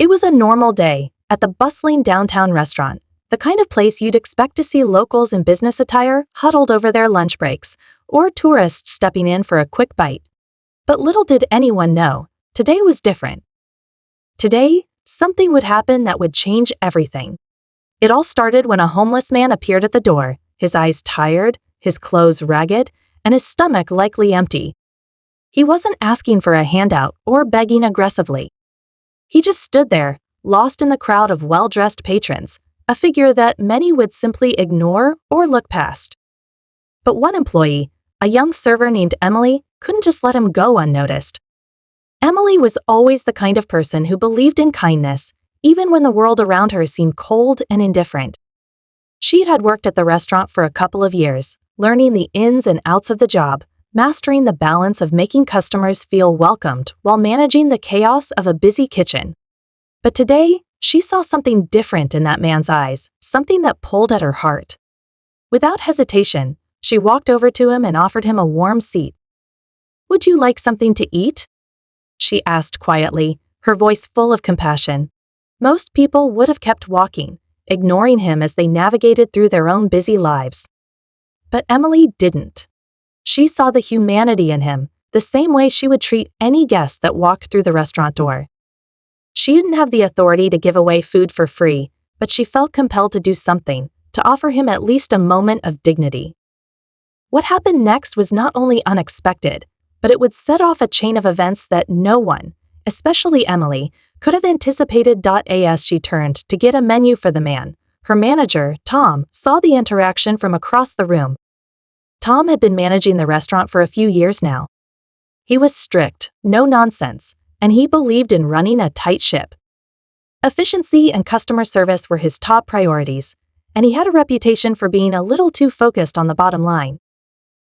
It was a normal day at the bustling downtown restaurant, the kind of place you'd expect to see locals in business attire huddled over their lunch breaks, or tourists stepping in for a quick bite. But little did anyone know, today was different. Today, something would happen that would change everything. It all started when a homeless man appeared at the door, his eyes tired, his clothes ragged, and his stomach likely empty. He wasn't asking for a handout or begging aggressively. He just stood there, lost in the crowd of well-dressed patrons, a figure that many would simply ignore or look past. But one employee, a young server named Emily, couldn't just let him go unnoticed. Emily was always the kind of person who believed in kindness, even when the world around her seemed cold and indifferent. She had worked at the restaurant for a couple of years, learning the ins and outs of the job, mastering the balance of making customers feel welcomed while managing the chaos of a busy kitchen. But today, she saw something different in that man's eyes, something that pulled at her heart. Without hesitation, she walked over to him and offered him a warm seat. "Would you like something to eat?" she asked quietly, her voice full of compassion. Most people would have kept walking, ignoring him as they navigated through their own busy lives. But Emily didn't. She saw the humanity in him, the same way she would treat any guest that walked through the restaurant door. She didn't have the authority to give away food for free, but she felt compelled to do something, to offer him at least a moment of dignity. What happened next was not only unexpected, but it would set off a chain of events that no one, especially Emily, could have anticipated. As she turned to get a menu for the man, her manager, Tom, saw the interaction from across the room. Tom had been managing the restaurant for a few years now. He was strict, no nonsense, and he believed in running a tight ship. Efficiency and customer service were his top priorities, and he had a reputation for being a little too focused on the bottom line.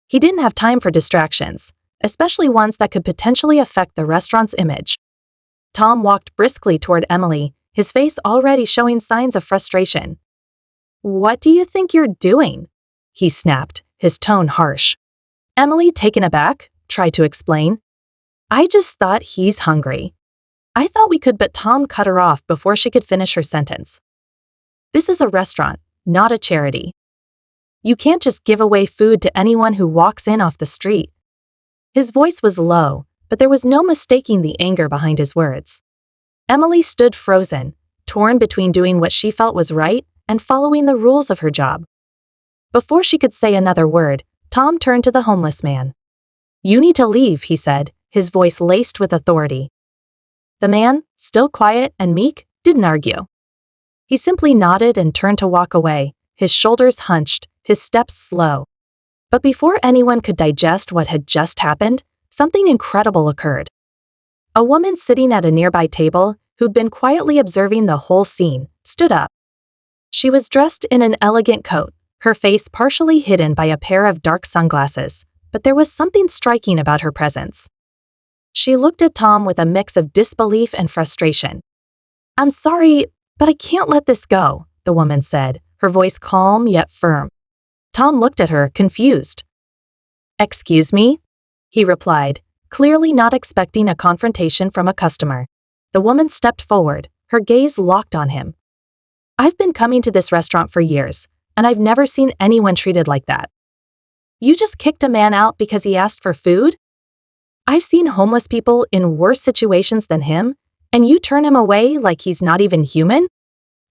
He didn't have time for distractions, especially ones that could potentially affect the restaurant's image. Tom walked briskly toward Emily, his face already showing signs of frustration. "What do you think you're doing?" he snapped, his tone harsh. Emily, taken aback, tried to explain. "I just thought he's hungry." "I thought we could," but Tom cut her off before she could finish her sentence. "This is a restaurant, not a charity. You can't just give away food to anyone who walks in off the street." His voice was low, but there was no mistaking the anger behind his words. Emily stood frozen, torn between doing what she felt was right and following the rules of her job. Before she could say another word, Tom turned to the homeless man. "You need to leave," he said, his voice laced with authority. The man, still quiet and meek, didn't argue. He simply nodded and turned to walk away, his shoulders hunched, his steps slow. But before anyone could digest what had just happened, something incredible occurred. A woman sitting at a nearby table, who'd been quietly observing the whole scene, stood up. She was dressed in an elegant coat, her face partially hidden by a pair of dark sunglasses, but there was something striking about her presence. She looked at Tom with a mix of disbelief and frustration. "I'm sorry, but I can't let this go," the woman said, her voice calm yet firm. Tom looked at her, confused. "Excuse me?" he replied, clearly not expecting a confrontation from a customer. The woman stepped forward, her gaze locked on him. "I've been coming to this restaurant for years, and I've never seen anyone treated like that. You just kicked a man out because he asked for food? I've seen homeless people in worse situations than him, and you turn him away like he's not even human?"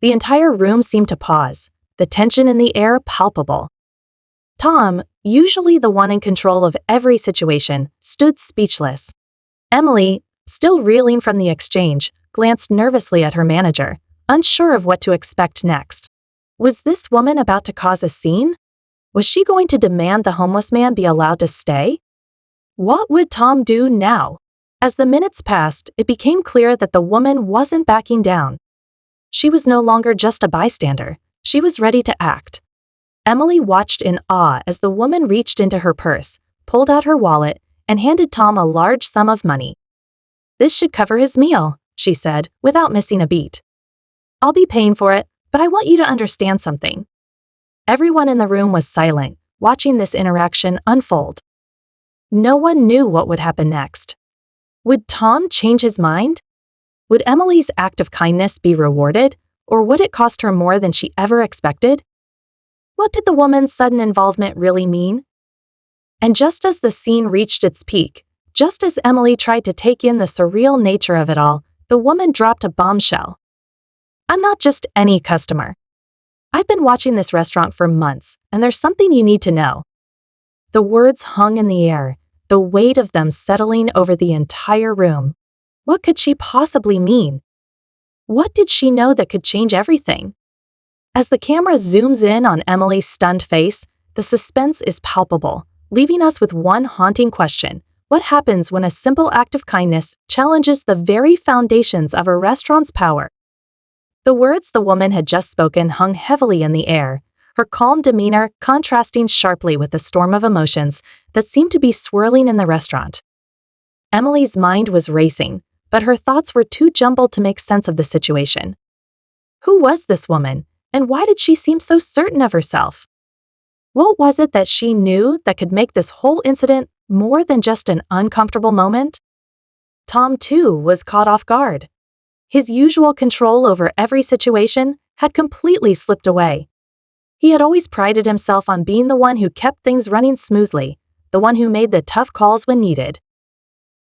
The entire room seemed to pause, the tension in the air palpable. Tom, usually the one in control of every situation, stood speechless. Emily, still reeling from the exchange, glanced nervously at her manager, unsure of what to expect next. Was this woman about to cause a scene? Was she going to demand the homeless man be allowed to stay? What would Tom do now? As the minutes passed, it became clear that the woman wasn't backing down. She was no longer just a bystander. She was ready to act. Emily watched in awe as the woman reached into her purse, pulled out her wallet, and handed Tom a large sum of money. "This should cover his meal," she said, without missing a beat. "I'll be paying for it, but I want you to understand something." Everyone in the room was silent, watching this interaction unfold. No one knew what would happen next. Would Tom change his mind? Would Emily's act of kindness be rewarded, or would it cost her more than she ever expected? What did the woman's sudden involvement really mean? And just as the scene reached its peak, just as Emily tried to take in the surreal nature of it all, the woman dropped a bombshell. "I'm not just any customer. I've been watching this restaurant for months, and there's something you need to know." The words hung in the air, the weight of them settling over the entire room. What could she possibly mean? What did she know that could change everything? As the camera zooms in on Emily's stunned face, the suspense is palpable, leaving us with one haunting question. What happens when a simple act of kindness challenges the very foundations of a restaurant's power? The words the woman had just spoken hung heavily in the air, her calm demeanor contrasting sharply with the storm of emotions that seemed to be swirling in the restaurant. Emily's mind was racing, but her thoughts were too jumbled to make sense of the situation. Who was this woman, and why did she seem so certain of herself? What was it that she knew that could make this whole incident more than just an uncomfortable moment? Tom, too, was caught off guard. His usual control over every situation had completely slipped away. He had always prided himself on being the one who kept things running smoothly, the one who made the tough calls when needed.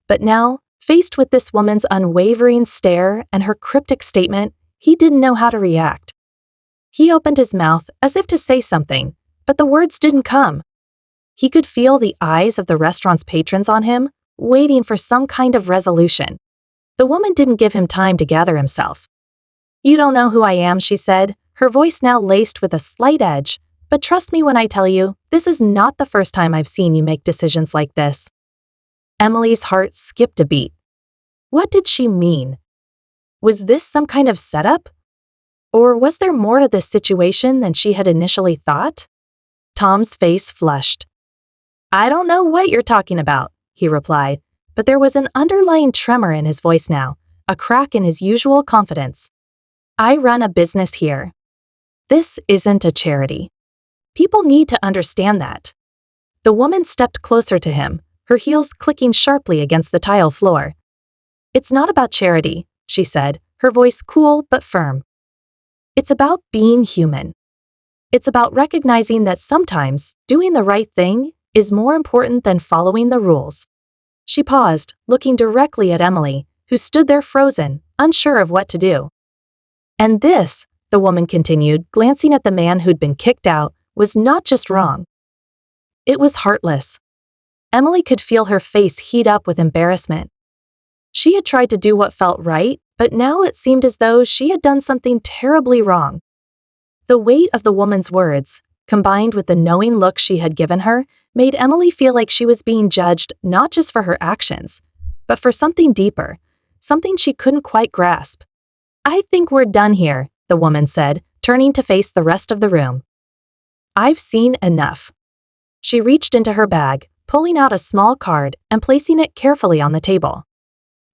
But now, faced with this woman's unwavering stare and her cryptic statement, he didn't know how to react. He opened his mouth as if to say something, but the words didn't come. He could feel the eyes of the restaurant's patrons on him, waiting for some kind of resolution. The woman didn't give him time to gather himself. "You don't know who I am," she said, her voice now laced with a slight edge, "but trust me when I tell you, this is not the first time I've seen you make decisions like this." Emily's heart skipped a beat. What did she mean? Was this some kind of setup? Or was there more to this situation than she had initially thought? Tom's face flushed. "I don't know what you're talking about," he replied, but there was an underlying tremor in his voice now, a crack in his usual confidence. "I run a business here. This isn't a charity. People need to understand that." The woman stepped closer to him, her heels clicking sharply against the tile floor. "It's not about charity," she said, her voice cool but firm. "It's about being human. It's about recognizing that sometimes doing the right thing is more important than following the rules." She paused, looking directly at Emily, who stood there frozen, unsure of what to do. "And this," the woman continued, glancing at the man who'd been kicked out, "was not just wrong. It was heartless." Emily could feel her face heat up with embarrassment. She had tried to do what felt right, but now it seemed as though she had done something terribly wrong. The weight of the woman's words, combined with the knowing look she had given her, made Emily feel like she was being judged not just for her actions, but for something deeper, something she couldn't quite grasp. "I think we're done here," the woman said, turning to face the rest of the room. "I've seen enough." She reached into her bag, pulling out a small card and placing it carefully on the table.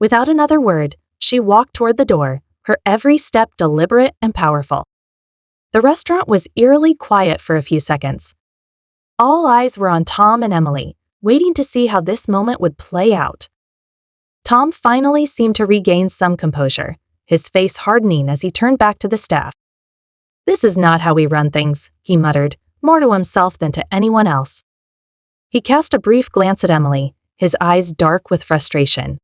Without another word, she walked toward the door, her every step deliberate and powerful. The restaurant was eerily quiet for a few seconds. All eyes were on Tom and Emily, waiting to see how this moment would play out. Tom finally seemed to regain some composure, his face hardening as he turned back to the staff. "This is not how we run things," he muttered, more to himself than to anyone else. He cast a brief glance at Emily, his eyes dark with frustration.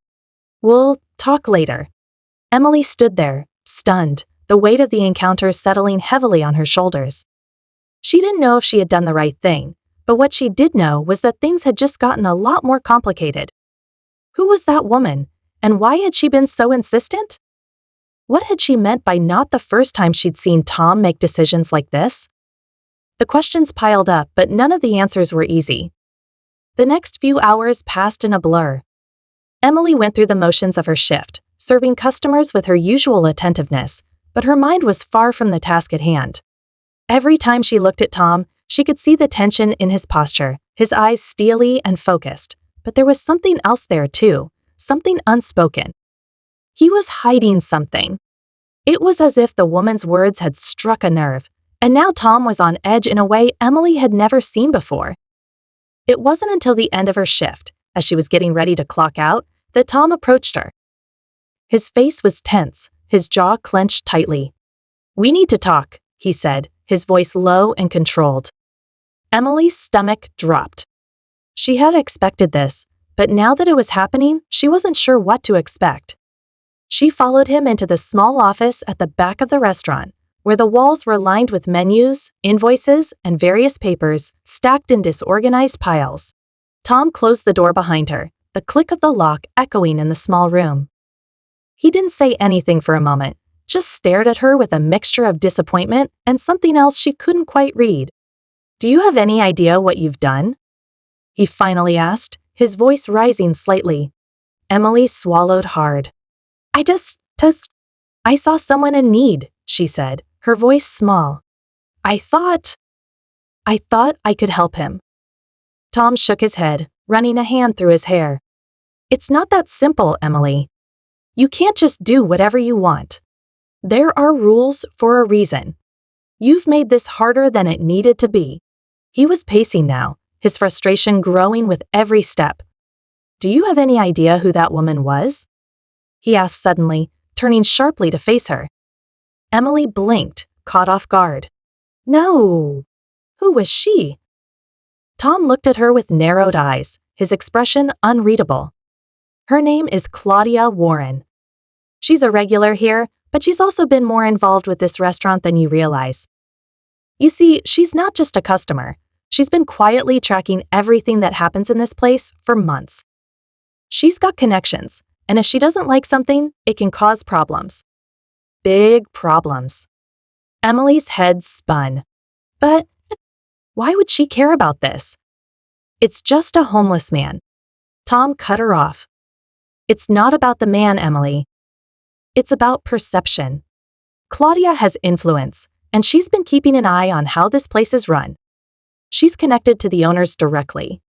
"We'll talk later." Emily stood there, stunned, the weight of the encounter settling heavily on her shoulders. She didn't know if she had done the right thing, but what she did know was that things had just gotten a lot more complicated. Who was that woman, and why had she been so insistent? What had she meant by not the first time she'd seen Tom make decisions like this? The questions piled up, but none of the answers were easy. The next few hours passed in a blur. Emily went through the motions of her shift, serving customers with her usual attentiveness, but her mind was far from the task at hand. Every time she looked at Tom, she could see the tension in his posture, his eyes steely and focused, but there was something else there too, something unspoken. He was hiding something. It was as if the woman's words had struck a nerve, and now Tom was on edge in a way Emily had never seen before. It wasn't until the end of her shift, as she was getting ready to clock out, that Tom approached her. His face was tense, his jaw clenched tightly. "We need to talk," he said, his voice low and controlled. Emily's stomach dropped. She had expected this, but now that it was happening, she wasn't sure what to expect. She followed him into the small office at the back of the restaurant, where the walls were lined with menus, invoices, and various papers stacked in disorganized piles. Tom closed the door behind her, the click of the lock echoing in the small room. He didn't say anything for a moment, just stared at her with a mixture of disappointment and something else she couldn't quite read. "Do you have any idea what you've done?" he finally asked, his voice rising slightly. Emily swallowed hard. I saw someone in need," she said, her voice small. I thought I could help him." Tom shook his head, running a hand through his hair. "It's not that simple, Emily. You can't just do whatever you want. There are rules for a reason. You've made this harder than it needed to be." He was pacing now, his frustration growing with every step. "Do you have any idea who that woman was?" he asked suddenly, turning sharply to face her. Emily blinked, caught off guard. "No. Who was she?" Tom looked at her with narrowed eyes, his expression unreadable. "Her name is Claudia Warren. She's a regular here, but she's also been more involved with this restaurant than you realize. You see, she's not just a customer. She's been quietly tracking everything that happens in this place for months. She's got connections, and if she doesn't like something, it can cause problems. Big problems." Emily's head spun. "But why would she care about this?" "It's just a homeless man." Tom cut her off. "It's not about the man, Emily. It's about perception. Claudia has influence, and she's been keeping an eye on how this place is run. She's connected to the owners directly.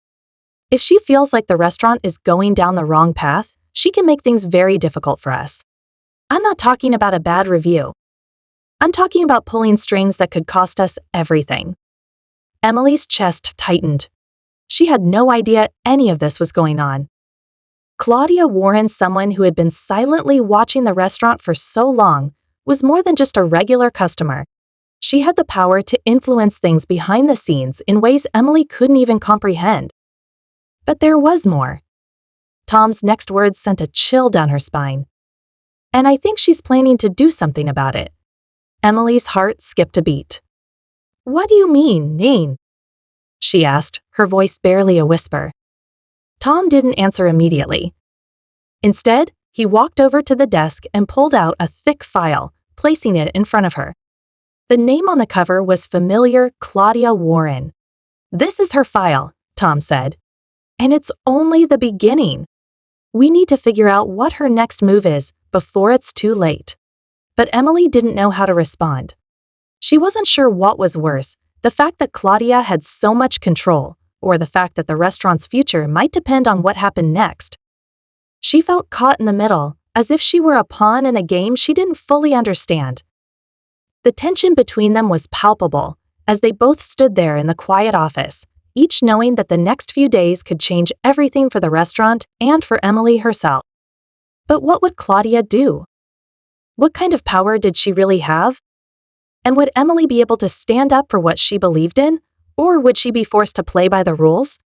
If she feels like the restaurant is going down the wrong path, she can make things very difficult for us. I'm not talking about a bad review. I'm talking about pulling strings that could cost us everything." Emily's chest tightened. She had no idea any of this was going on. Claudia Warren, someone who had been silently watching the restaurant for so long, was more than just a regular customer. She had the power to influence things behind the scenes in ways Emily couldn't even comprehend. But there was more. Tom's next words sent a chill down her spine. "And I think she's planning to do something about it." Emily's heart skipped a beat. "What do you mean, she asked, her voice barely a whisper. Tom didn't answer immediately. Instead, he walked over to the desk and pulled out a thick file, placing it in front of her. The name on the cover was familiar: Claudia Warren. "This is her file," Tom said. "And it's only the beginning. We need to figure out what her next move is before it's too late." But Emily didn't know how to respond. She wasn't sure what was worse, the fact that Claudia had so much control, or the fact that the restaurant's future might depend on what happened next. She felt caught in the middle, as if she were a pawn in a game she didn't fully understand. The tension between them was palpable, as they both stood there in the quiet office, each knowing that the next few days could change everything for the restaurant and for Emily herself. But what would Claudia do? What kind of power did she really have? And would Emily be able to stand up for what she believed in, or would she be forced to play by the rules?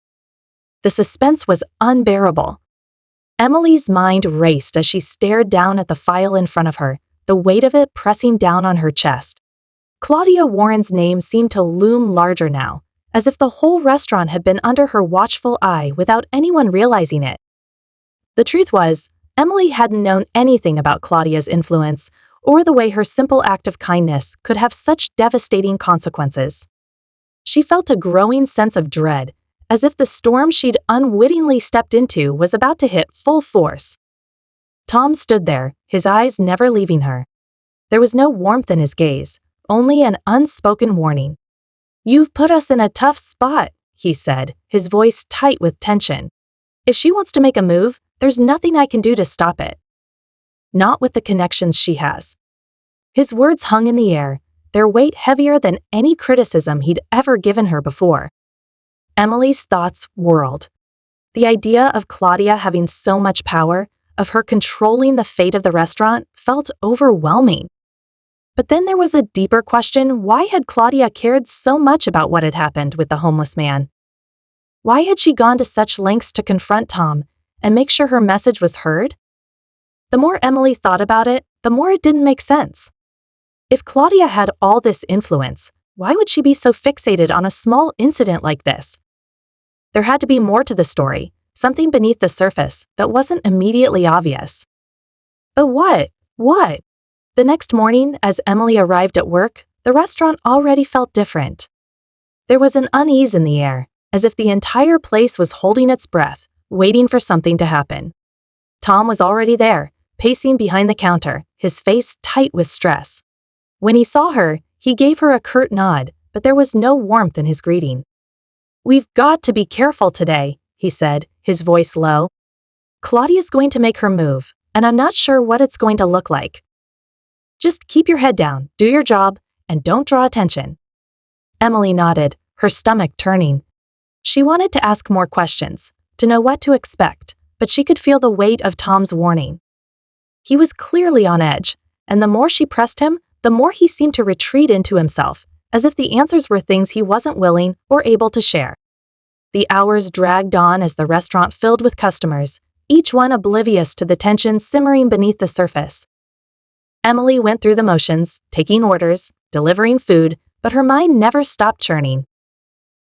The suspense was unbearable. Emily's mind raced as she stared down at the file in front of her, the weight of it pressing down on her chest. Claudia Warren's name seemed to loom larger now, as if the whole restaurant had been under her watchful eye without anyone realizing it. The truth was, Emily hadn't known anything about Claudia's influence or the way her simple act of kindness could have such devastating consequences. She felt a growing sense of dread, as if the storm she'd unwittingly stepped into was about to hit full force. Tom stood there, his eyes never leaving her. There was no warmth in his gaze, only an unspoken warning. "You've put us in a tough spot," he said, his voice tight with tension. "If she wants to make a move, there's nothing I can do to stop it. Not with the connections she has." His words hung in the air, their weight heavier than any criticism he'd ever given her before. Emily's thoughts whirled. The idea of Claudia having so much power, of her controlling the fate of the restaurant felt overwhelming. But then there was a deeper question: why had Claudia cared so much about what had happened with the homeless man? Why had she gone to such lengths to confront Tom and make sure her message was heard? The more Emily thought about it, the more it didn't make sense. If Claudia had all this influence, why would she be so fixated on a small incident like this? There had to be more to the story, something beneath the surface that wasn't immediately obvious. But what? What? The next morning, as Emily arrived at work, the restaurant already felt different. There was an unease in the air, as if the entire place was holding its breath, waiting for something to happen. Tom was already there, pacing behind the counter, his face tight with stress. When he saw her, he gave her a curt nod, but there was no warmth in his greeting. "We've got to be careful today," he said, his voice low. "Claudia's going to make her move, and I'm not sure what it's going to look like. Just keep your head down, do your job, and don't draw attention." Emily nodded, her stomach turning. She wanted to ask more questions, to know what to expect, but she could feel the weight of Tom's warning. He was clearly on edge, and the more she pressed him, the more he seemed to retreat into himself, as if the answers were things he wasn't willing or able to share. The hours dragged on as the restaurant filled with customers, each one oblivious to the tension simmering beneath the surface. Emily went through the motions, taking orders, delivering food, but her mind never stopped churning.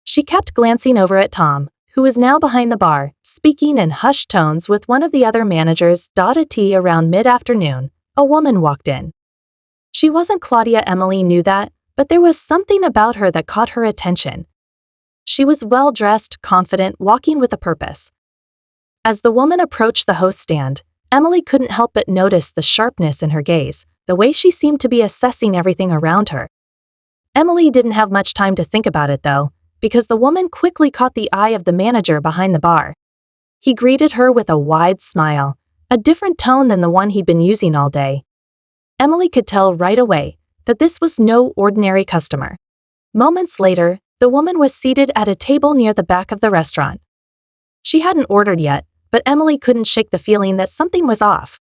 She kept glancing over at Tom, who was now behind the bar, speaking in hushed tones with one of the other managers. At tea around mid-afternoon, a woman walked in. She wasn't Claudia. Emily knew that, but there was something about her that caught her attention. She was well-dressed, confident, walking with a purpose. As the woman approached the host stand, Emily couldn't help but notice the sharpness in her gaze, the way she seemed to be assessing everything around her. Emily didn't have much time to think about it, though, because the woman quickly caught the eye of the manager behind the bar. He greeted her with a wide smile, a different tone than the one he'd been using all day. Emily could tell right away that this was no ordinary customer. Moments later, the woman was seated at a table near the back of the restaurant. She hadn't ordered yet, but Emily couldn't shake the feeling that something was off.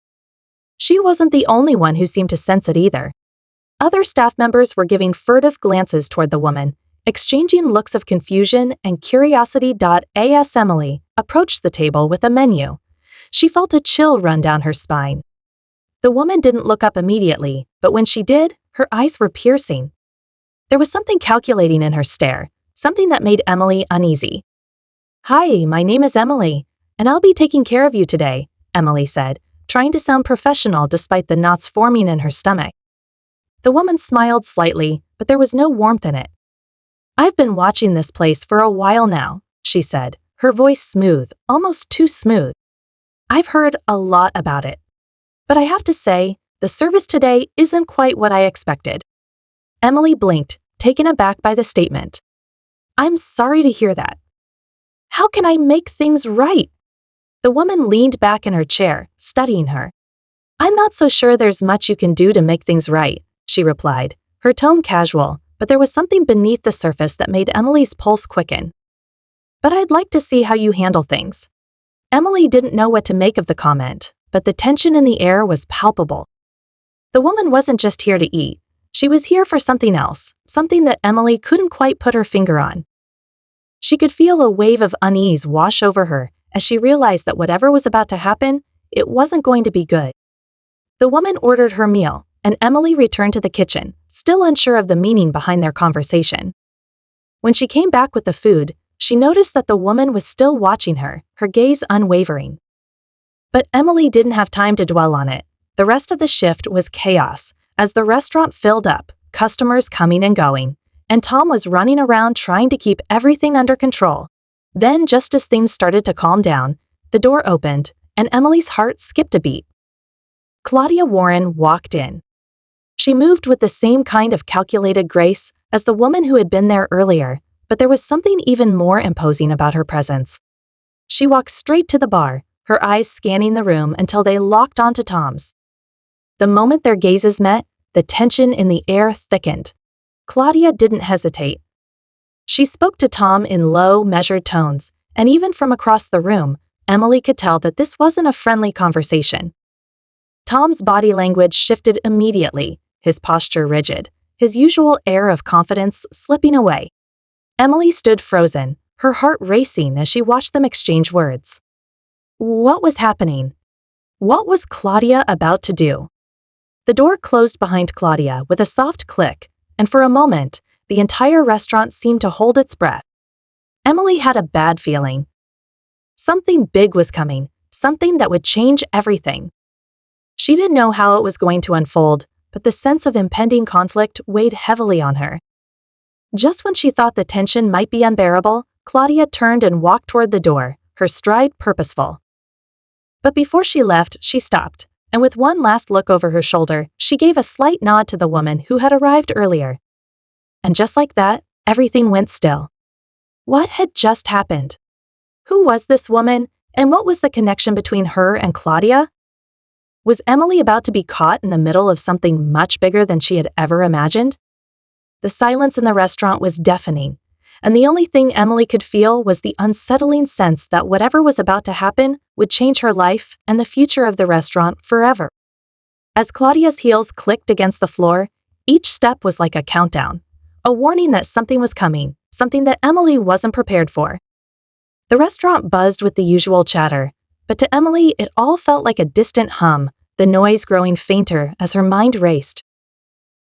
She wasn't the only one who seemed to sense it either. Other staff members were giving furtive glances toward the woman, exchanging looks of confusion and curiosity. As Emily approached the table with a menu, she felt a chill run down her spine. The woman didn't look up immediately, but when she did, her eyes were piercing. There was something calculating in her stare, something that made Emily uneasy. "Hi, my name is Emily, and I'll be taking care of you today," Emily said, trying to sound professional despite the knots forming in her stomach. The woman smiled slightly, but there was no warmth in it. "I've been watching this place for a while now," she said, her voice smooth, almost too smooth. "I've heard a lot about it. But I have to say, the service today isn't quite what I expected." Emily blinked, taken aback by the statement. "I'm sorry to hear that. How can I make things right?" The woman leaned back in her chair, studying her. "I'm not so sure there's much you can do to make things right," she replied, her tone casual, but there was something beneath the surface that made Emily's pulse quicken. "But I'd like to see how you handle things." Emily didn't know what to make of the comment, but the tension in the air was palpable. The woman wasn't just here to eat. She was here for something else, something that Emily couldn't quite put her finger on. She could feel a wave of unease wash over her as she realized that whatever was about to happen, it wasn't going to be good. The woman ordered her meal, and Emily returned to the kitchen, still unsure of the meaning behind their conversation. When she came back with the food, she noticed that the woman was still watching her, her gaze unwavering. But Emily didn't have time to dwell on it. The rest of the shift was chaos, as the restaurant filled up, customers coming and going, and Tom was running around trying to keep everything under control. Then, just as things started to calm down, the door opened, and Emily's heart skipped a beat. Claudia Warren walked in. She moved with the same kind of calculated grace as the woman who had been there earlier, but there was something even more imposing about her presence. She walked straight to the bar, her eyes scanning the room until they locked onto Tom's. The moment their gazes met, the tension in the air thickened. Claudia didn't hesitate. She spoke to Tom in low, measured tones, and even from across the room, Emily could tell that this wasn't a friendly conversation. Tom's body language shifted immediately, his posture rigid, his usual air of confidence slipping away. Emily stood frozen, her heart racing as she watched them exchange words. What was happening? What was Claudia about to do? The door closed behind Claudia with a soft click, and for a moment, the entire restaurant seemed to hold its breath. Emily had a bad feeling. Something big was coming, something that would change everything. She didn't know how it was going to unfold, but the sense of impending conflict weighed heavily on her. Just when she thought the tension might be unbearable, Claudia turned and walked toward the door, her stride purposeful. But before she left, she stopped, and with one last look over her shoulder, she gave a slight nod to the woman who had arrived earlier. And just like that, everything went still. What had just happened? Who was this woman, and what was the connection between her and Claudia? Was Emily about to be caught in the middle of something much bigger than she had ever imagined? The silence in the restaurant was deafening, and the only thing Emily could feel was the unsettling sense that whatever was about to happen would change her life and the future of the restaurant forever. As Claudia's heels clicked against the floor, each step was like a countdown, a warning that something was coming, something that Emily wasn't prepared for. The restaurant buzzed with the usual chatter, but to Emily it all felt like a distant hum, the noise growing fainter as her mind raced.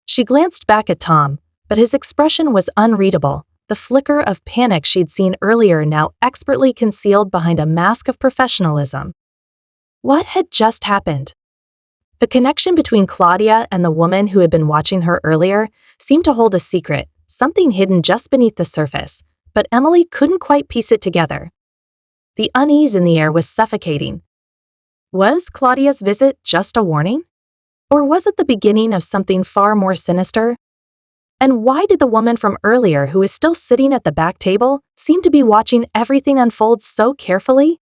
She glanced back at Tom, but his expression was unreadable, the flicker of panic she'd seen earlier now expertly concealed behind a mask of professionalism. What had just happened? The connection between Claudia and the woman who had been watching her earlier seemed to hold a secret, something hidden just beneath the surface, but Emily couldn't quite piece it together. The unease in the air was suffocating. Was Claudia's visit just a warning? Or was it the beginning of something far more sinister? And why did the woman from earlier who was still sitting at the back table seem to be watching everything unfold so carefully?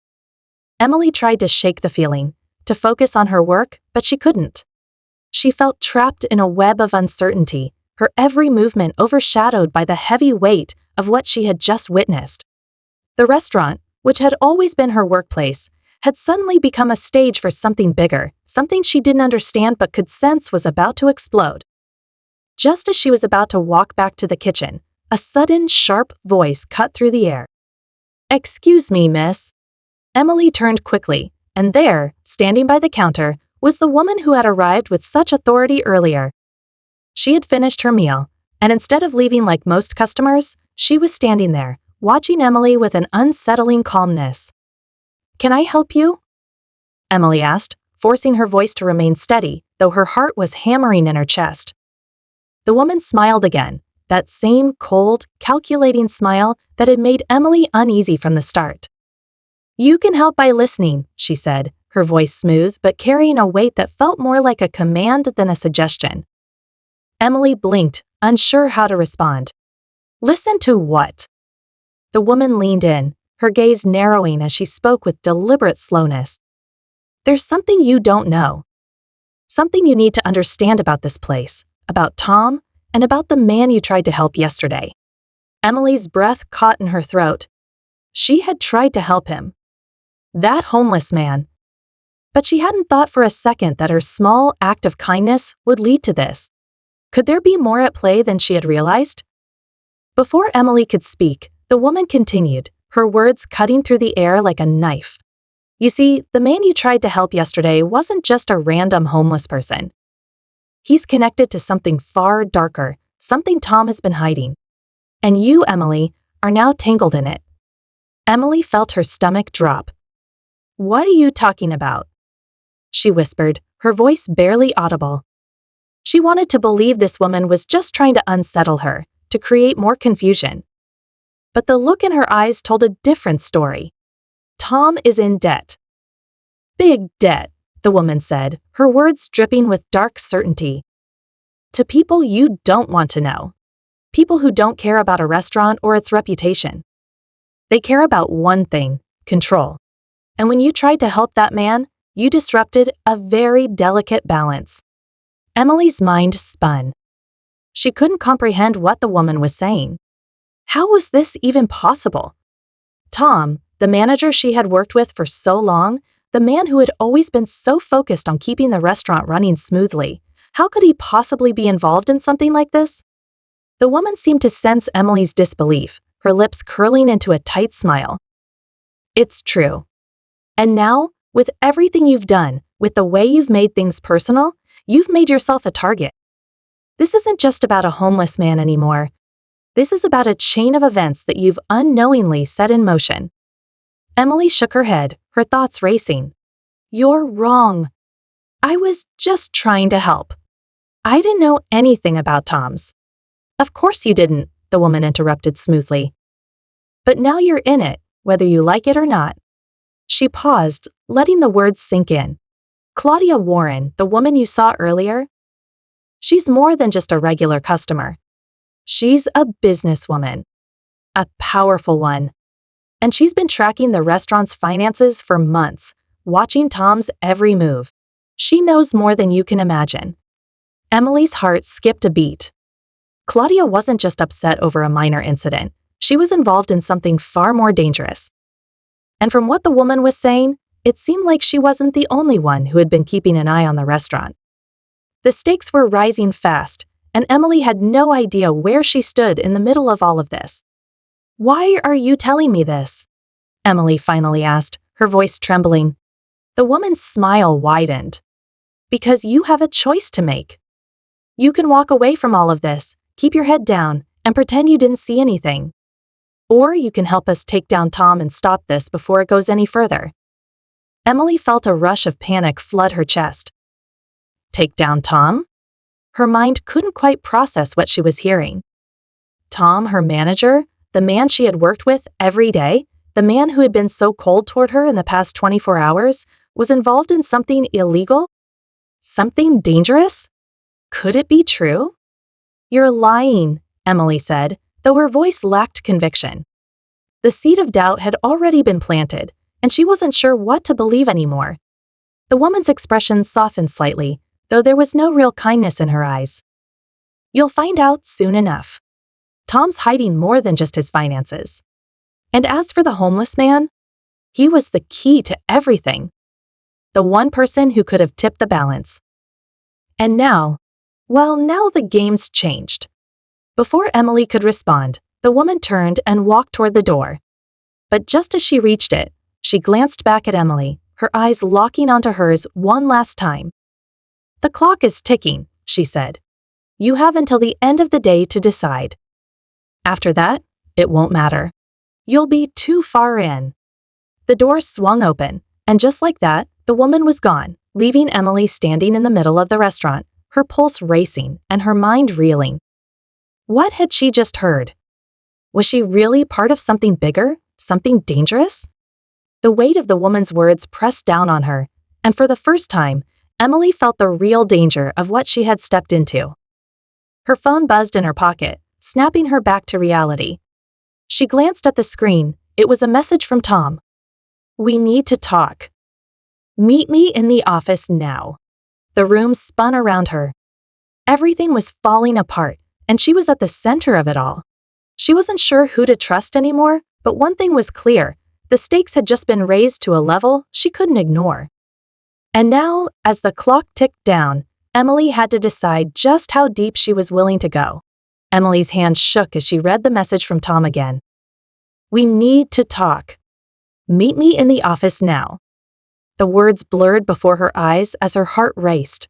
Emily tried to shake the feeling, to focus on her work, but she couldn't. She felt trapped in a web of uncertainty, her every movement overshadowed by the heavy weight of what she had just witnessed. The restaurant, which had always been her workplace, had suddenly become a stage for something bigger, something she didn't understand but could sense was about to explode. Just as she was about to walk back to the kitchen, a sudden, sharp voice cut through the air. "Excuse me, miss." Emily turned quickly, and there, standing by the counter, was the woman who had arrived with such authority earlier. She had finished her meal, and instead of leaving like most customers, she was standing there, watching Emily with an unsettling calmness. "Can I help you?" Emily asked, forcing her voice to remain steady, though her heart was hammering in her chest. The woman smiled again, that same cold, calculating smile that had made Emily uneasy from the start. "You can help by listening," she said, her voice smooth but carrying a weight that felt more like a command than a suggestion. Emily blinked, unsure how to respond. "Listen to what?" The woman leaned in, her gaze narrowing as she spoke with deliberate slowness. "There's something you don't know. Something you need to understand about this place, about Tom, and about the man you tried to help yesterday." Emily's breath caught in her throat. She had tried to help him. That homeless man. But she hadn't thought for a second that her small act of kindness would lead to this. Could there be more at play than she had realized? Before Emily could speak, the woman continued, her words cutting through the air like a knife. "You see, the man you tried to help yesterday wasn't just a random homeless person. He's connected to something far darker, something Tom has been hiding. And you, Emily, are now tangled in it." Emily felt her stomach drop. "What are you talking about?" she whispered, her voice barely audible. She wanted to believe this woman was just trying to unsettle her, to create more confusion. But the look in her eyes told a different story. "Tom is in debt." "Big debt," the woman said, her words dripping with dark certainty. "To people you don't want to know. People who don't care about a restaurant or its reputation. They care about one thing, control. And when you tried to help that man, you disrupted a very delicate balance." Emily's mind spun. She couldn't comprehend what the woman was saying. How was this even possible? Tom, The manager she had worked with for so long, the man who had always been so focused on keeping the restaurant running smoothly. How could he possibly be involved in something like this? The woman seemed to sense Emily's disbelief, her lips curling into a tight smile. It's true. And now, with everything you've done, with the way you've made things personal, you've made yourself a target. This isn't just about a homeless man anymore. This is about a chain of events that you've unknowingly set in motion. Emily shook her head, her thoughts racing. You're wrong. I was just trying to help. I didn't know anything about Tom's. Of course you didn't, the woman interrupted smoothly. But now you're in it, whether you like it or not. She paused, letting the words sink in. Claudia Warren, the woman you saw earlier? She's more than just a regular customer. She's a businesswoman. A powerful one. And she's been tracking the restaurant's finances for months, watching Tom's every move. She knows more than you can imagine. Emily's heart skipped a beat. Claudia wasn't just upset over a minor incident. She was involved in something far more dangerous. And from what the woman was saying, it seemed like she wasn't the only one who had been keeping an eye on the restaurant. The stakes were rising fast, and Emily had no idea where she stood in the middle of all of this. Why are you telling me this? Emily finally asked, her voice trembling. The woman's smile widened. Because you have a choice to make. You can walk away from all of this, keep your head down, and pretend you didn't see anything. Or you can help us take down Tom and stop this before it goes any further. Emily felt a rush of panic flood her chest. Take down Tom? Her mind couldn't quite process what she was hearing. Tom, her manager, the man she had worked with every day, the man who had been so cold toward her in the past 24 hours, was involved in something illegal? Something dangerous? Could it be true? You're lying, Emily said, though her voice lacked conviction. The seed of doubt had already been planted, and she wasn't sure what to believe anymore. The woman's expression softened slightly, though there was no real kindness in her eyes. You'll find out soon enough. Tom's hiding more than just his finances. And as for the homeless man, he was the key to everything. The one person who could have tipped the balance. And now, now the game's changed. Before Emily could respond, the woman turned and walked toward the door. But just as she reached it, she glanced back at Emily, her eyes locking onto hers one last time. The clock is ticking, she said. You have until the end of the day to decide. After that, it won't matter. You'll be too far in. The door swung open, and just like that, the woman was gone, leaving Emily standing in the middle of the restaurant, her pulse racing and her mind reeling. What had she just heard? Was she really part of something bigger, something dangerous? The weight of the woman's words pressed down on her, and for the first time, Emily felt the real danger of what she had stepped into. Her phone buzzed in her pocket, snapping her back to reality. She glanced at the screen. It was a message from Tom. We need to talk. Meet me in the office now. The room spun around her. Everything was falling apart, and she was at the center of it all. She wasn't sure who to trust anymore, but one thing was clear. The stakes had just been raised to a level she couldn't ignore. And now, as the clock ticked down, Emily had to decide just how deep she was willing to go. Emily's hands shook as she read the message from Tom again. We need to talk. Meet me in the office now. The words blurred before her eyes as her heart raced.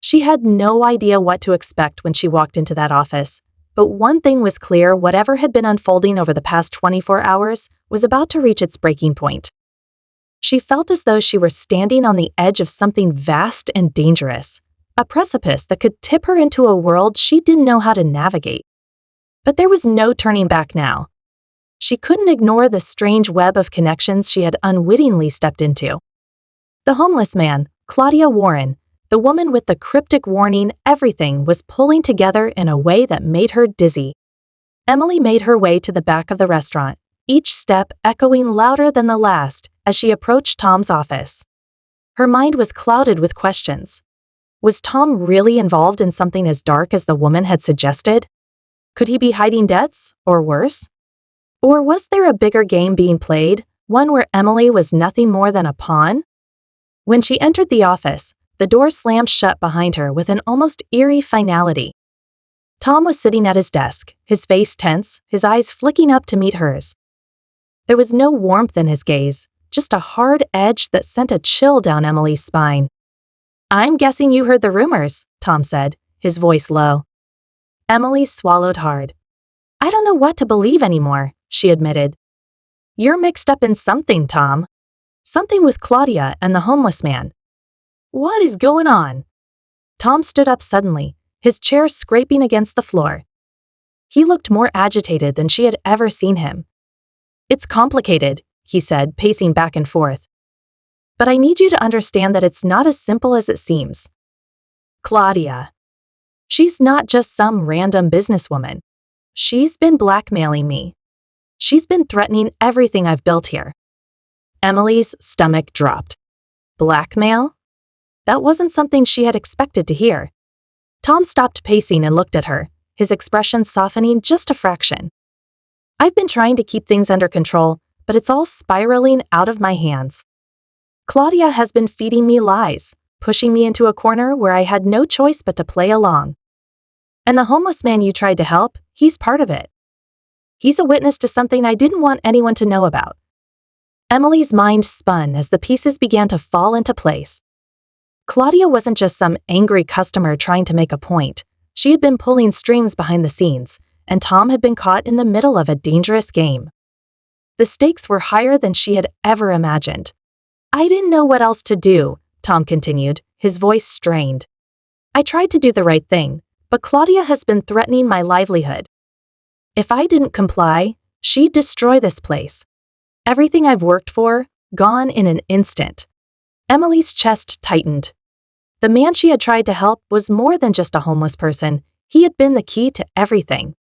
She had no idea what to expect when she walked into that office, but one thing was clear: whatever had been unfolding over the past 24 hours was about to reach its breaking point. She felt as though she were standing on the edge of something vast and dangerous, a precipice that could tip her into a world she didn't know how to navigate. But there was no turning back now. She couldn't ignore the strange web of connections she had unwittingly stepped into. The homeless man, Claudia Warren, the woman with the cryptic warning, everything was pulling together in a way that made her dizzy. Emily made her way to the back of the restaurant, each step echoing louder than the last as she approached Tom's office. Her mind was clouded with questions. Was Tom really involved in something as dark as the woman had suggested? Could he be hiding debts, or worse? Or was there a bigger game being played, one where Emily was nothing more than a pawn? When she entered the office, the door slammed shut behind her with an almost eerie finality. Tom was sitting at his desk, his face tense, his eyes flicking up to meet hers. There was no warmth in his gaze, just a hard edge that sent a chill down Emily's spine. "I'm guessing you heard the rumors," Tom said, his voice low. Emily swallowed hard. "I don't know what to believe anymore," she admitted. "You're mixed up in something, Tom. Something with Claudia and the homeless man. What is going on?" Tom stood up suddenly, his chair scraping against the floor. He looked more agitated than she had ever seen him. "It's complicated," he said, pacing back and forth. "But I need you to understand that it's not as simple as it seems. Claudia. She's not just some random businesswoman. She's been blackmailing me. She's been threatening everything I've built here." Emily's stomach dropped. Blackmail? That wasn't something she had expected to hear. Tom stopped pacing and looked at her, his expression softening just a fraction. "I've been trying to keep things under control, but it's all spiraling out of my hands. Claudia has been feeding me lies, pushing me into a corner where I had no choice but to play along. And the homeless man you tried to help, he's part of it. He's a witness to something I didn't want anyone to know about." Emily's mind spun as the pieces began to fall into place. Claudia wasn't just some angry customer trying to make a point. She had been pulling strings behind the scenes, and Tom had been caught in the middle of a dangerous game. The stakes were higher than she had ever imagined. "I didn't know what else to do," Tom continued, his voice strained. "I tried to do the right thing, but Claudia has been threatening my livelihood. If I didn't comply, she'd destroy this place. Everything I've worked for, gone in an instant." Emily's chest tightened. The man she had tried to help was more than just a homeless person. He had been the key to everything.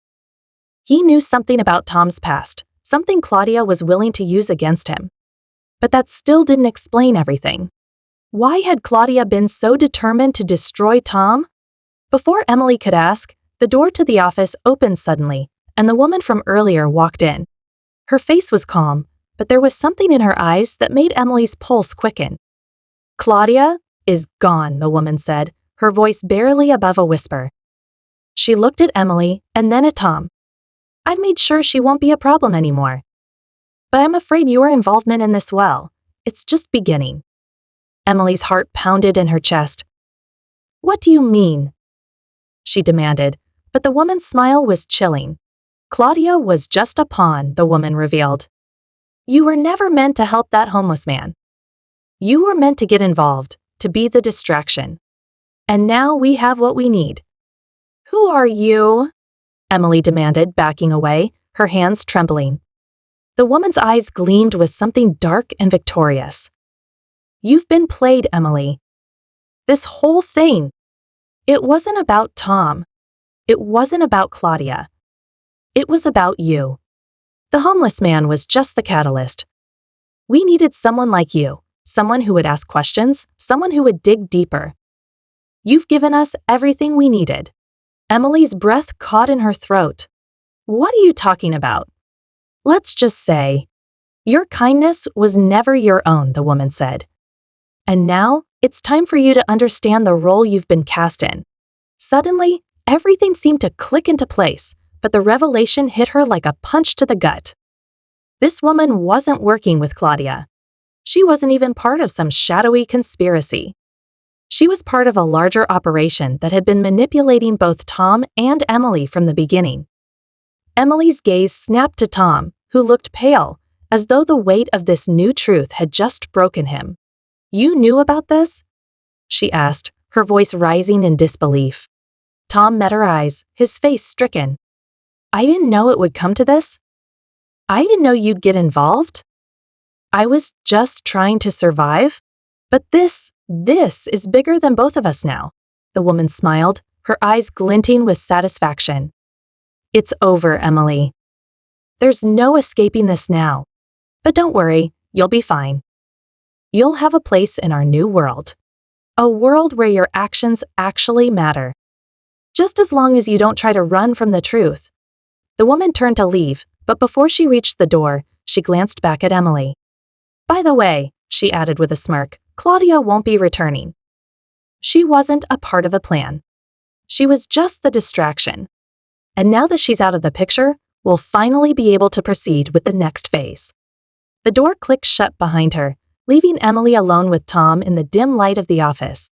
He knew something about Tom's past, something Claudia was willing to use against him. But that still didn't explain everything. Why had Claudia been so determined to destroy Tom? Before Emily could ask, the door to the office opened suddenly, and the woman from earlier walked in. Her face was calm, but there was something in her eyes that made Emily's pulse quicken. "Claudia is gone," the woman said, her voice barely above a whisper. She looked at Emily and then at Tom. "I've made sure she won't be a problem anymore. But I'm afraid your involvement in this, well, it's just beginning." Emily's heart pounded in her chest. "What do you mean?" she demanded, but the woman's smile was chilling. "Claudia was just a pawn," the woman revealed. "You were never meant to help that homeless man. You were meant to get involved, to be the distraction. And now we have what we need." "Who are you?" Emily demanded, backing away, her hands trembling. The woman's eyes gleamed with something dark and victorious. "You've been played, Emily. This whole thing. It wasn't about Tom. It wasn't about Claudia. It was about you. The homeless man was just the catalyst. We needed someone like you, someone who would ask questions, someone who would dig deeper. You've given us everything we needed." Emily's breath caught in her throat. "What are you talking about?" "Let's just say, your kindness was never your own," the woman said. "And now, it's time for you to understand the role you've been cast in." Suddenly, everything seemed to click into place, but the revelation hit her like a punch to the gut. This woman wasn't working with Claudia. She wasn't even part of some shadowy conspiracy. She was part of a larger operation that had been manipulating both Tom and Emily from the beginning. Emily's gaze snapped to Tom, who looked pale, as though the weight of this new truth had just broken him. "You knew about this?" she asked, her voice rising in disbelief. Tom met her eyes, his face stricken. "I didn't know it would come to this. I didn't know you'd get involved. I was just trying to survive. But this is bigger than both of us now." The woman smiled, her eyes glinting with satisfaction. "It's over, Emily. There's no escaping this now. But don't worry, you'll be fine. You'll have a place in our new world. A world where your actions actually matter. Just as long as you don't try to run from the truth." The woman turned to leave, but before she reached the door, she glanced back at Emily. By the way, she added with a smirk, Claudia won't be returning. She wasn't a part of a plan. She was just the distraction. And now that she's out of the picture, we'll finally be able to proceed with the next phase. The door clicked shut behind her, leaving Emily alone with Tom in the dim light of the office.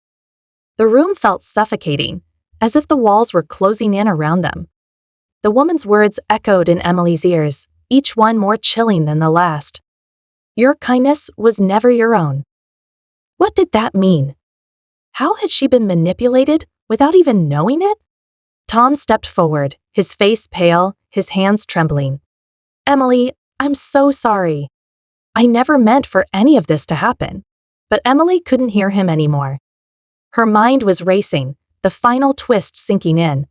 The room felt suffocating, as if the walls were closing in around them. The woman's words echoed in Emily's ears, each one more chilling than the last. Your kindness was never your own. What did that mean? How had she been manipulated without even knowing it? Tom stepped forward, his face pale, his hands trembling. Emily, I'm so sorry. I never meant for any of this to happen. But Emily couldn't hear him anymore. Her mind was racing, the final twist sinking in.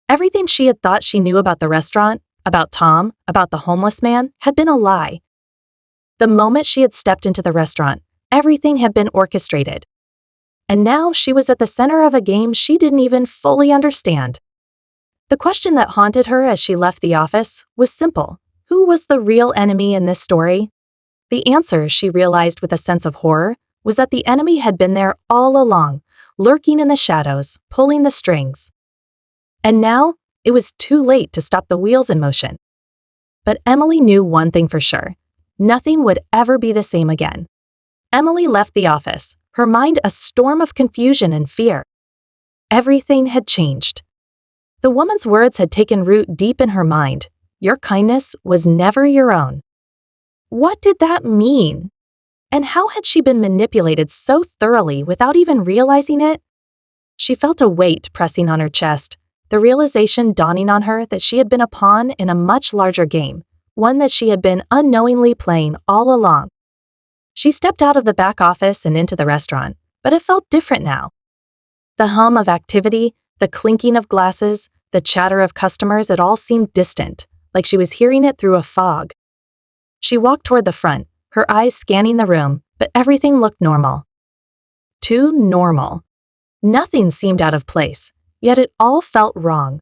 Everything she had thought she knew about the restaurant, about Tom, about the homeless man, had been a lie. The moment she had stepped into the restaurant, everything had been orchestrated. And now she was at the center of a game she didn't even fully understand. The question that haunted her as she left the office was simple. Who was the real enemy in this story? The answer, she realized with a sense of horror, was that the enemy had been there all along, lurking in the shadows, pulling the strings. And now, it was too late to stop the wheels in motion. But Emily knew one thing for sure. Nothing would ever be the same again. Emily left the office, her mind a storm of confusion and fear. Everything had changed. The woman's words had taken root deep in her mind. Your kindness was never your own. What did that mean? And how had she been manipulated so thoroughly without even realizing it? She felt a weight pressing on her chest, the realization dawning on her that she had been a pawn in a much larger game, one that she had been unknowingly playing all along. She stepped out of the back office and into the restaurant, but it felt different now. The hum of activity, the clinking of glasses, the chatter of customers, it all seemed distant, like she was hearing it through a fog. She walked toward the front, her eyes scanning the room, but everything looked normal. Too normal. Nothing seemed out of place, yet it all felt wrong.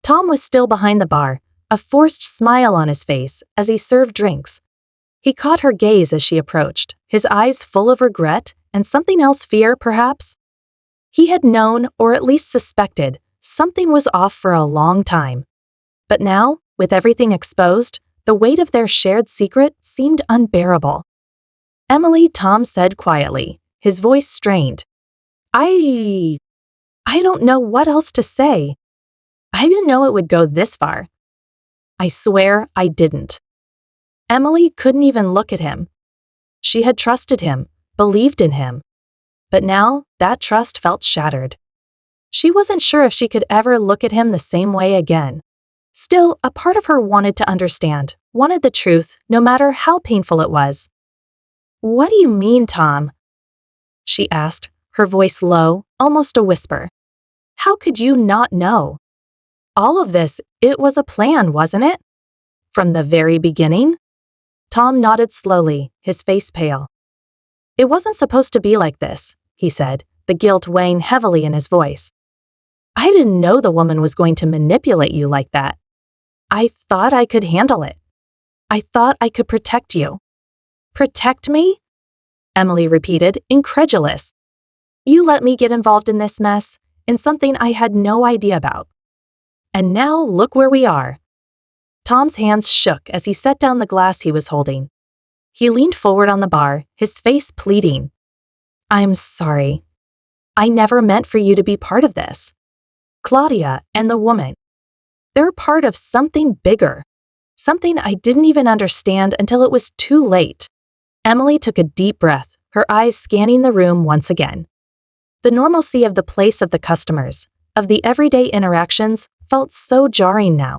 Tom was still behind the bar, a forced smile on his face as he served drinks. He caught her gaze as she approached, his eyes full of regret and something else, fear perhaps. He had known, or at least suspected, something was off for a long time. But now, with everything exposed, the weight of their shared secret seemed unbearable. Emily, Tom said quietly, his voice strained. I don't know what else to say. I didn't know it would go this far. I swear I didn't. Emily couldn't even look at him. She had trusted him, believed in him. But now, that trust felt shattered. She wasn't sure if she could ever look at him the same way again. Still, a part of her wanted to understand, wanted the truth, no matter how painful it was. What do you mean, Tom? She asked, her voice low, almost a whisper. How could you not know? All of this, it was a plan, wasn't it? From the very beginning? Tom nodded slowly, his face pale. It wasn't supposed to be like this, he said, the guilt weighing heavily in his voice. I didn't know the woman was going to manipulate you like that. I thought I could handle it. I thought I could protect you. Protect me? Emily repeated, incredulous. You let me get involved in this mess, in something I had no idea about. And now look where we are. Tom's hands shook as he set down the glass he was holding. He leaned forward on the bar, his face pleading. I'm sorry. I never meant for you to be part of this. Claudia and the woman. They're part of something bigger. Something I didn't even understand until it was too late. Emily took a deep breath, her eyes scanning the room once again. The normalcy of the place, of the customers, of the everyday interactions, felt so jarring now.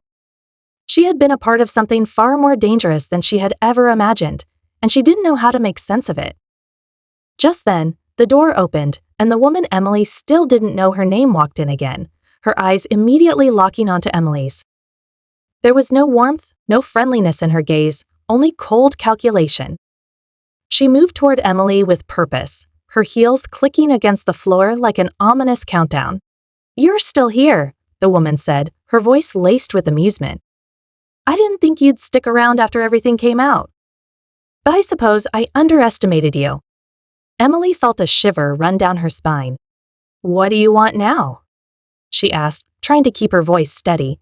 She had been a part of something far more dangerous than she had ever imagined, and she didn't know how to make sense of it. Just then, the door opened, and the woman Emily still didn't know her name walked in again, her eyes immediately locking onto Emily's. There was no warmth, no friendliness in her gaze, only cold calculation. She moved toward Emily with purpose, her heels clicking against the floor like an ominous countdown. You're still here, the woman said, her voice laced with amusement. I didn't think you'd stick around after everything came out. But I suppose I underestimated you. Emily felt a shiver run down her spine. What do you want now? She asked, trying to keep her voice steady.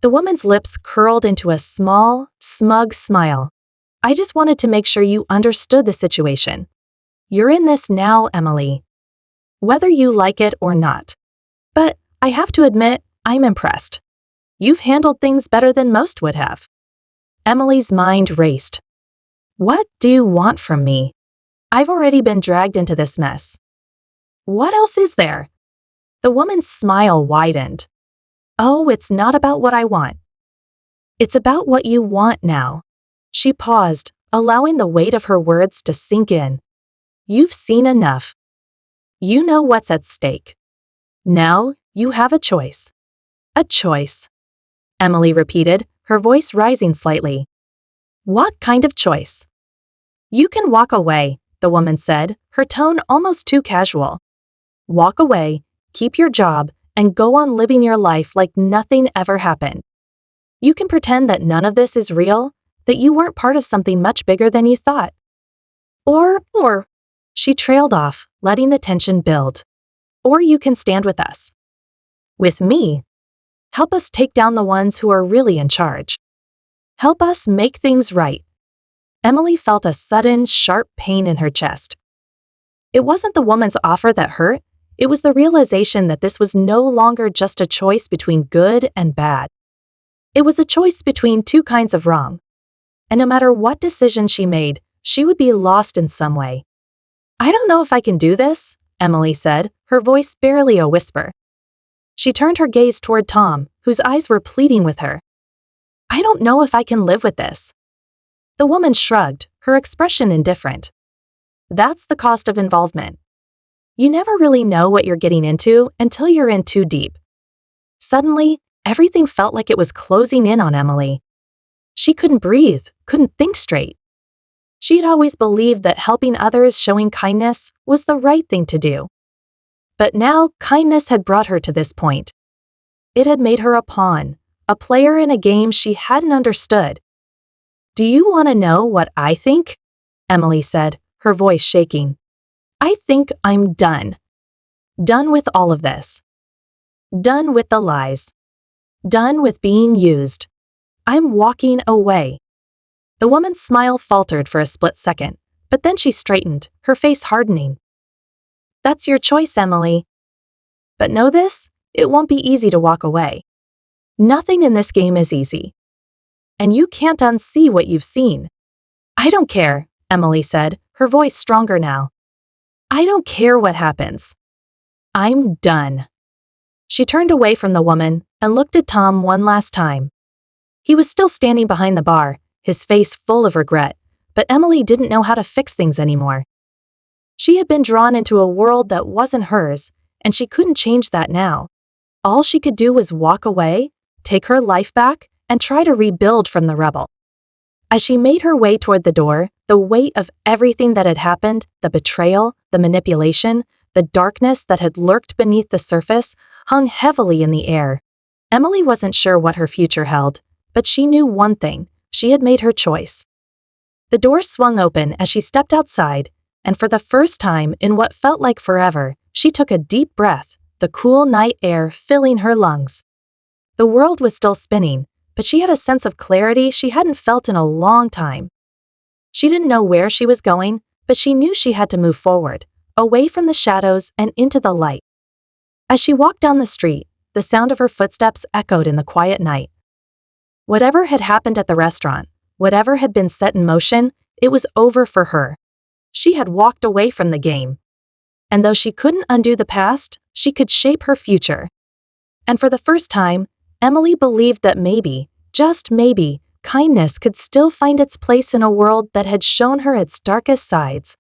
The woman's lips curled into a small, smug smile. I just wanted to make sure you understood the situation. You're in this now, Emily. Whether you like it or not. But I have to admit, I'm impressed. You've handled things better than most would have. Emily's mind raced. What do you want from me? I've already been dragged into this mess. What else is there? The woman's smile widened. Oh, it's not about what I want. It's about what you want now. She paused, allowing the weight of her words to sink in. You've seen enough. You know what's at stake. Now, you have a choice. A choice. Emily repeated, her voice rising slightly. What kind of choice? You can walk away, the woman said, her tone almost too casual. Walk away, keep your job, and go on living your life like nothing ever happened. You can pretend that none of this is real, that you weren't part of something much bigger than you thought. Or, she trailed off, letting the tension build. Or you can stand with us. With me. Help us take down the ones who are really in charge. Help us make things right. Emily felt a sudden, sharp pain in her chest. It wasn't the woman's offer that hurt, it was the realization that this was no longer just a choice between good and bad. It was a choice between two kinds of wrong. And no matter what decision she made, she would be lost in some way. I don't know if I can do this, Emily said, her voice barely a whisper. She turned her gaze toward Tom, whose eyes were pleading with her. I don't know if I can live with this. The woman shrugged, her expression indifferent. That's the cost of involvement. You never really know what you're getting into until you're in too deep. Suddenly, everything felt like it was closing in on Emily. She couldn't breathe, couldn't think straight. She had always believed that helping others, showing kindness, was the right thing to do. But now, kindness had brought her to this point. It had made her a pawn, a player in a game she hadn't understood. Do you want to know what I think? Emily said, her voice shaking. I think I'm done. Done with all of this. Done with the lies. Done with being used. I'm walking away. The woman's smile faltered for a split second, but then she straightened, her face hardening. That's your choice, Emily. But know this, it won't be easy to walk away. Nothing in this game is easy. And you can't unsee what you've seen. I don't care, Emily said, her voice stronger now. I don't care what happens. I'm done. She turned away from the woman and looked at Tom one last time. He was still standing behind the bar, his face full of regret, but Emily didn't know how to fix things anymore. She had been drawn into a world that wasn't hers, and she couldn't change that now. All she could do was walk away, take her life back, and try to rebuild from the rubble. As she made her way toward the door, the weight of everything that had happened, the betrayal, the manipulation, the darkness that had lurked beneath the surface, hung heavily in the air. Emily wasn't sure what her future held, but she knew one thing: she had made her choice. The door swung open as she stepped outside, and for the first time in what felt like forever, she took a deep breath, the cool night air filling her lungs. The world was still spinning, but she had a sense of clarity she hadn't felt in a long time. She didn't know where she was going, but she knew she had to move forward, away from the shadows and into the light. As she walked down the street, the sound of her footsteps echoed in the quiet night. Whatever had happened at the restaurant, whatever had been set in motion, it was over for her. She had walked away from the game. And though she couldn't undo the past, she could shape her future. And for the first time, Emily believed that maybe, just maybe, kindness could still find its place in a world that had shown her its darkest sides.